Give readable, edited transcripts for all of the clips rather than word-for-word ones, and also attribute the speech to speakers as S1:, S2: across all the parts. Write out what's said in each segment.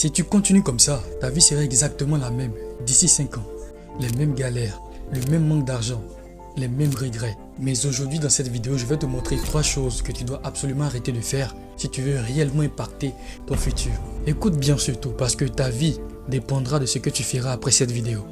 S1: Si tu continues comme ça, ta vie sera exactement la même d'ici 5 ans. Les mêmes galères, le même manque d'argent, les mêmes regrets. Mais aujourd'hui dans cette vidéo, je vais te montrer 3 choses que tu dois absolument arrêter de faire si tu veux réellement impacter ton futur. Écoute bien surtout parce que ta vie dépendra de ce que tu feras après cette vidéo.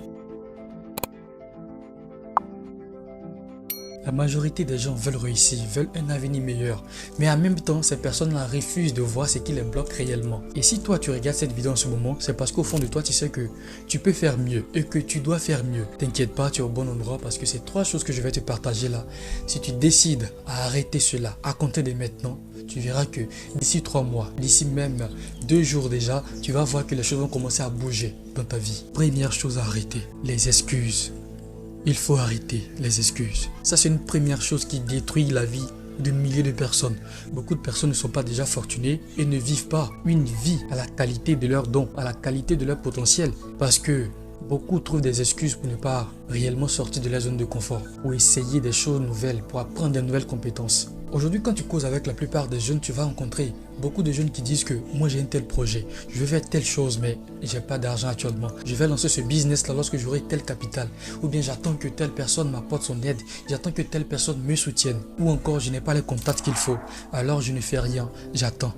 S1: La majorité des gens veulent réussir, veulent un avenir meilleur. Mais en même temps, ces personnes-là refusent de voir ce qui les bloque réellement. Et si toi, tu regardes cette vidéo en ce moment, c'est parce qu'au fond de toi, tu sais que tu peux faire mieux et que tu dois faire mieux. T'inquiète pas, tu es au bon endroit parce que ces 3 choses que je vais te partager là, si tu décides à arrêter cela, à compter de maintenant, tu verras que d'ici 3 mois, d'ici même 2 jours déjà, tu vas voir que les choses vont commencer à bouger dans ta vie. Première chose à arrêter, les excuses. Il faut arrêter les excuses. Ça, c'est une première chose qui détruit la vie de milliers de personnes. Beaucoup de personnes ne sont pas déjà fortunées et ne vivent pas une vie à la qualité de leurs dons, à la qualité de leur potentiel. Parce que beaucoup trouvent des excuses pour ne pas réellement sortir de la zone de confort, pour essayer des choses nouvelles, pour apprendre de nouvelles compétences. Aujourd'hui, quand tu causes avec la plupart des jeunes, tu vas rencontrer beaucoup de jeunes qui disent que moi j'ai un tel projet, je veux faire telle chose mais j'ai pas d'argent actuellement. Je vais lancer ce business là lorsque j'aurai tel capital. Ou bien j'attends que telle personne m'apporte son aide, j'attends que telle personne me soutienne. Ou encore je n'ai pas les contacts qu'il faut, alors je ne fais rien, j'attends.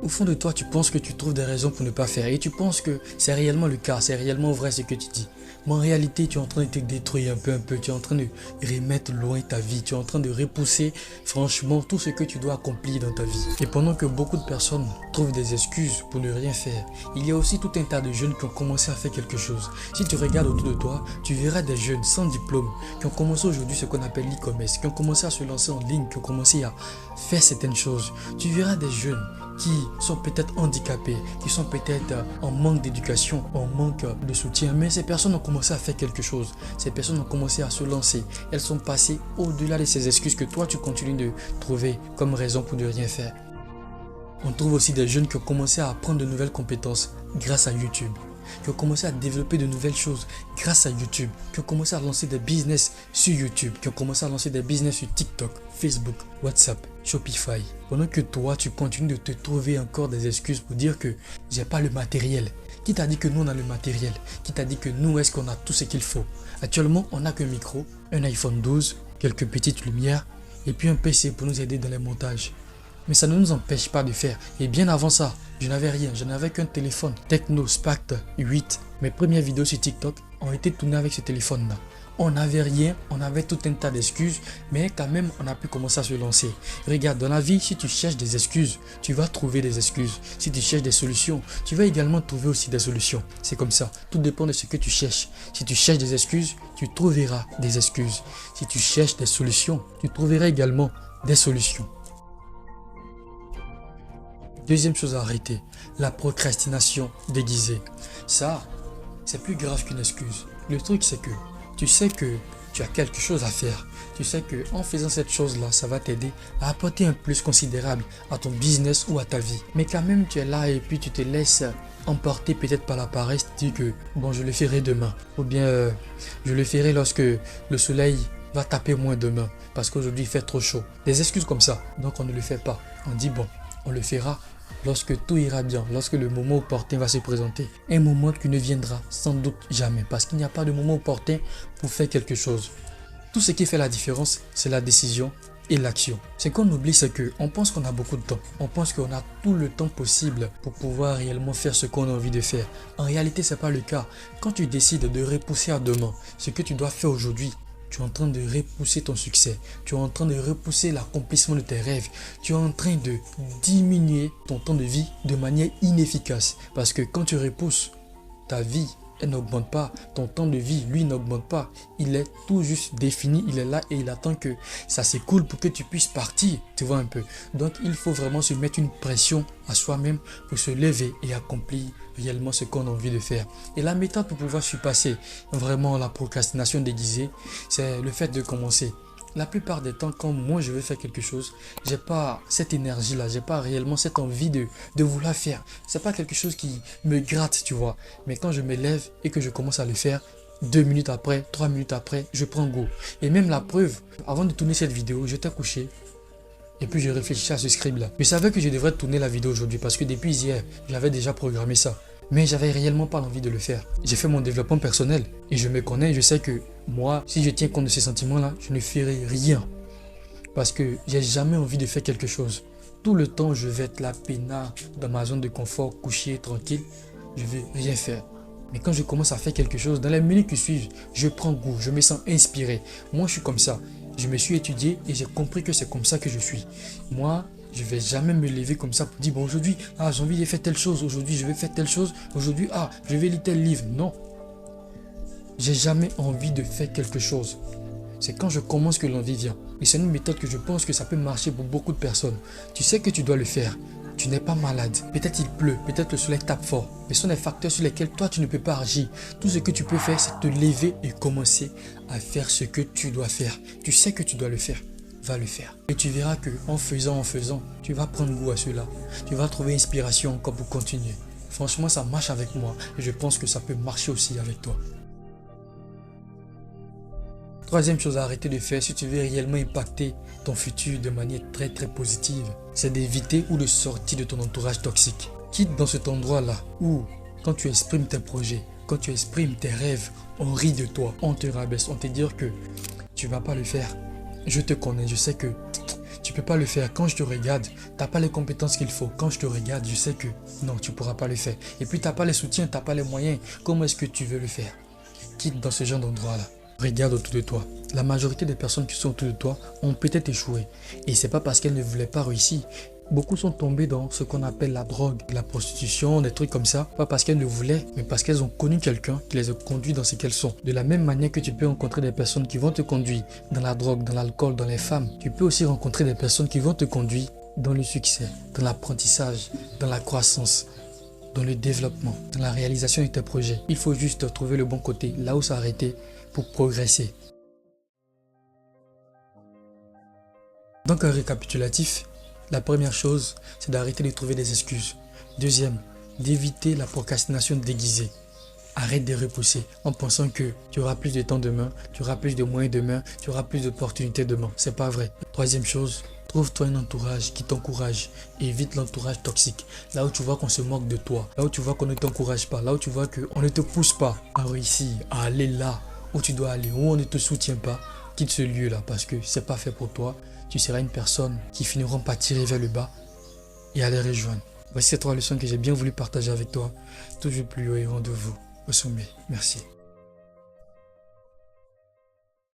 S1: Au fond de toi, tu penses que tu trouves des raisons pour ne pas faire et tu penses que c'est réellement le cas, c'est réellement vrai ce que tu dis. Mais en réalité, tu es en train de te détruire un peu, tu es en train de remettre loin ta vie, tu es en train de repousser franchement tout ce que tu dois accomplir dans ta vie. Et pendant que beaucoup de personnes trouvent des excuses pour ne rien faire, il y a aussi tout un tas de jeunes qui ont commencé à faire quelque chose. Si tu regardes autour de toi, tu verras des jeunes sans diplôme qui ont commencé aujourd'hui ce qu'on appelle l'e-commerce, qui ont commencé à se lancer en ligne, qui ont commencé à faire certaines choses. Tu verras des jeunes qui sont peut-être handicapés, qui sont peut-être en manque d'éducation, en manque de soutien. Mais ces personnes ont commencé à faire quelque chose. Ces personnes ont commencé à se lancer. Elles sont passées au-delà de ces excuses que toi tu continues de trouver comme raison pour ne rien faire. On trouve aussi des jeunes qui ont commencé à apprendre de nouvelles compétences grâce à YouTube, qui ont commencé à développer de nouvelles choses grâce à YouTube, qui ont commencé à lancer des business sur YouTube, qui ont commencé à lancer des business sur TikTok, Facebook, WhatsApp, Shopify. Pendant que toi, tu continues de te trouver encore des excuses pour dire que j'ai pas le matériel. Qui t'a dit que nous on a le matériel? Qui t'a dit que nous est-ce qu'on a tout ce qu'il faut? Actuellement, on n'a qu'un micro, un iPhone 12, quelques petites lumières et puis un PC pour nous aider dans les montages. Mais ça ne nous empêche pas de faire. Et bien avant ça, je n'avais rien. Je n'avais qu'un téléphone Tecno Spark 8. Mes premières vidéos sur TikTok ont été tournées avec ce téléphone-là. On n'avait rien, on avait tout un tas d'excuses, mais quand même, on a pu commencer à se lancer. Regarde, dans la vie, si tu cherches des excuses, tu vas trouver des excuses. Si tu cherches des solutions, tu vas également trouver aussi des solutions. C'est comme ça. Tout dépend de ce que tu cherches. Si tu cherches des excuses, tu trouveras des excuses. Si tu cherches des solutions, tu trouveras également des solutions. Deuxième chose à arrêter, la procrastination déguisée. Ça, c'est plus grave qu'une excuse. Le truc, c'est que tu sais que tu as quelque chose à faire. Tu sais que en faisant cette chose-là, ça va t'aider à apporter un plus considérable à ton business ou à ta vie. Mais quand même, tu es là et puis tu te laisses emporter peut-être par la paresse. Tu dis que bon, je le ferai demain. Ou bien, je le ferai lorsque le soleil va taper moins demain. Parce qu'aujourd'hui, il fait trop chaud. Des excuses comme ça. Donc, on ne le fait pas. On dit bon, on le fera lorsque tout ira bien, lorsque le moment opportun va se présenter. Un moment qui ne viendra sans doute jamais, parce qu'il n'y a pas de moment opportun pour faire quelque chose. Tout ce qui fait la différence, c'est la décision et l'action. Ce qu'on oublie, c'est qu'on pense qu'on a beaucoup de temps. On pense qu'on a tout le temps possible pour pouvoir réellement faire ce qu'on a envie de faire. En réalité, ce n'est pas le cas. Quand tu décides de repousser à demain ce que tu dois faire aujourd'hui, tu es en train de repousser ton succès. Tu es en train de repousser l'accomplissement de tes rêves. Tu es en train de diminuer ton temps de vie de manière inefficace. Parce que quand tu repousses, ta vie, elle n'augmente pas. Ton temps de vie, lui, n'augmente pas. Il est tout juste défini. Il est là et il attend que ça s'écoule pour que tu puisses partir. Tu vois un peu. Donc, il faut vraiment se mettre une pression à soi-même pour se lever et accomplir réellement ce qu'on a envie de faire. Et la méthode pour pouvoir surpasser vraiment la procrastination déguisée, c'est le fait de commencer. La plupart des temps, quand moi je veux faire quelque chose, j'ai pas cette énergie-là, j'ai pas réellement cette envie de vouloir faire. C'est pas quelque chose qui me gratte, tu vois. Mais quand je me lève et que je commence à le faire, 2 minutes après, 3 minutes après, je prends go. Et même la preuve, avant de tourner cette vidéo, j'étais couché Et puis je réfléchissais à ce script-là. Je savais que je devrais tourner la vidéo aujourd'hui parce que depuis hier, j'avais déjà programmé ça. Mais j'avais réellement pas l'envie de le faire. J'ai fait mon développement personnel et je me connais, je sais que moi, si je tiens compte de ces sentiments-là, je ne ferai rien. Parce que j'ai jamais envie de faire quelque chose. Tout le temps, je vais être là, peinard, dans ma zone de confort, couché, tranquille. Je vais rien faire. Mais quand je commence à faire quelque chose, dans les minutes qui suivent, je prends goût, je me sens inspiré. Moi, je suis comme ça. Je me suis étudié et j'ai compris que c'est comme ça que je suis. Moi, je ne vais jamais me lever comme ça pour dire, bon, aujourd'hui, j'ai envie de faire telle chose. Aujourd'hui, je vais faire telle chose. Aujourd'hui, je vais lire tel livre. Non. J'ai jamais envie de faire quelque chose. C'est quand je commence que l'envie vient. Et c'est une méthode que je pense que ça peut marcher pour beaucoup de personnes. Tu sais que tu dois le faire. Tu n'es pas malade. Peut-être il pleut, peut-être le soleil tape fort. Mais ce sont des facteurs sur lesquels toi, tu ne peux pas agir. Tout ce que tu peux faire, c'est te lever et commencer à faire ce que tu dois faire. Tu sais que tu dois le faire. Va le faire. Et tu verras que en faisant, tu vas prendre goût à cela. Tu vas trouver inspiration encore pour continuer. Franchement, ça marche avec moi. Et je pense que ça peut marcher aussi avec toi. Troisième chose à arrêter de faire si tu veux réellement impacter ton futur de manière très positive, c'est d'éviter ou de sortir de ton entourage toxique. Quitte dans cet endroit-là où, quand tu exprimes tes projets, quand tu exprimes tes rêves, on rit de toi, on te rabaisse, on te dit que tu ne vas pas le faire. Je te connais, je sais que tu ne peux pas le faire. Quand je te regarde, tu n'as pas les compétences qu'il faut. Quand je te regarde, je sais que non, tu ne pourras pas le faire. Et puis tu n'as pas les soutiens, tu n'as pas les moyens. Comment est-ce que tu veux le faire? Quitte dans ce genre d'endroit-là. Regarde autour de toi. La majorité des personnes qui sont autour de toi ont peut-être échoué. Et ce n'est pas parce qu'elles ne voulaient pas réussir. Beaucoup sont tombés dans ce qu'on appelle la drogue, la prostitution, des trucs comme ça. Pas parce qu'elles ne voulaient, mais parce qu'elles ont connu quelqu'un qui les a conduits dans ce qu'elles sont. De la même manière que tu peux rencontrer des personnes qui vont te conduire dans la drogue, dans l'alcool, dans les femmes, tu peux aussi rencontrer des personnes qui vont te conduire dans le succès, dans l'apprentissage, dans la croissance, dans le développement, dans la réalisation de tes projets. Il faut juste trouver le bon côté, là où s'arrêter pour progresser. Donc un récapitulatif, la première chose, c'est d'arrêter de trouver des excuses. Deuxième, d'éviter la procrastination déguisée. Arrête de repousser en pensant que tu auras plus de temps demain, tu auras plus de moyens demain, tu auras plus d'opportunités demain. C'est pas vrai. Troisième chose, trouve-toi un entourage qui t'encourage. Évite l'entourage toxique. Là où tu vois qu'on se moque de toi, là où tu vois qu'on ne t'encourage pas, là où tu vois qu'on ne te pousse pas à réussir, à aller là où tu dois aller, où on ne te soutient pas, quitte ce lieu-là parce que c'est pas fait pour toi. Tu seras une personne qui finira par tirer vers le bas et aller rejoindre. Voici ces 3 leçons que j'ai bien voulu partager avec toi. Toujours plus haut et rendez-vous au sommet. Merci.